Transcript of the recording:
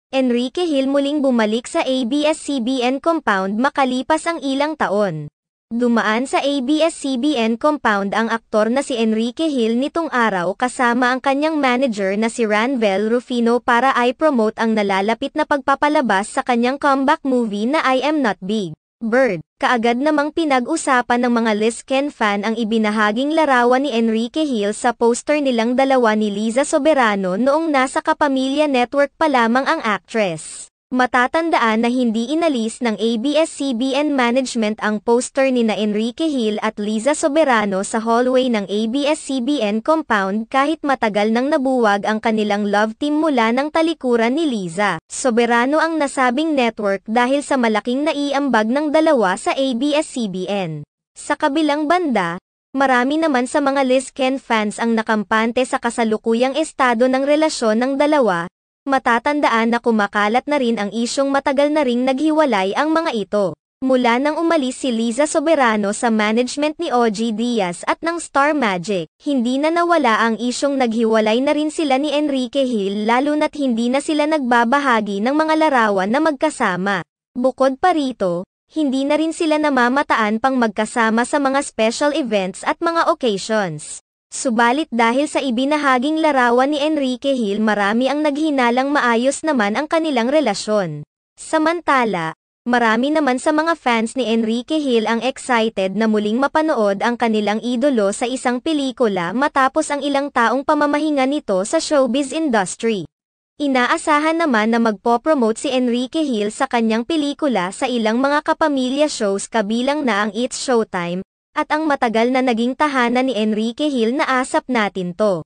Enrique Hill muling bumalik sa ABS-CBN compound makalipas ang ilang taon. Dumaan sa ABS-CBN compound ang aktor na si Enrique Hill nitong araw kasama ang kanyang manager na si Ranvel Rufino para i-promote ang nalalapit na pagpapalabas sa kanyang comeback movie na I Am Not Big Bird. Kaagad namang pinag-usapan ng mga Liz Ken fan ang ibinahaging larawan ni Enrique Hill sa poster nilang dalawa ni Liza Soberano noong nasa Kapamilya Network pa lamang ang actress. Matatandaan na hindi inalis ng ABS-CBN management ang poster ni na Enrique Hill at Liza Soberano sa hallway ng ABS-CBN compound kahit matagal nang nabuwag ang kanilang love team mula ng talikuran ni Liza Soberano ang nasabing network dahil sa malaking naiambag ng dalawa sa ABS-CBN. Sa kabilang banda, marami naman sa mga Liz Ken fans ang nakampante sa kasalukuyang estado ng relasyon ng dalawa. Matatandaan na kumakalat na rin ang isyong matagal na ring naghiwalay ang mga ito. Mula nang umalis si Liza Soberano sa management ni OG Diaz at ng Star Magic, hindi na nawala ang isyong naghiwalay na rin sila ni Enrique Hill lalo na't hindi na sila nagbabahagi ng mga larawan na magkasama. Bukod pa rito, hindi na rin sila namamataan pang magkasama sa mga special events at mga occasions. Subalit dahil sa ibinahaging larawan ni Enrique Hill marami ang naghinalang maayos naman ang kanilang relasyon. Samantala, marami naman sa mga fans ni Enrique Hill ang excited na muling mapanood ang kanilang idolo sa isang pelikula matapos ang ilang taong pamamahinga nito sa showbiz industry. Inaasahan naman na magpo-promote si Enrique Hill sa kanyang pelikula sa ilang mga kapamilya shows kabilang na ang It's Showtime, at ang matagal na naging tahanan ni Enrique Hill na Asap Natin To.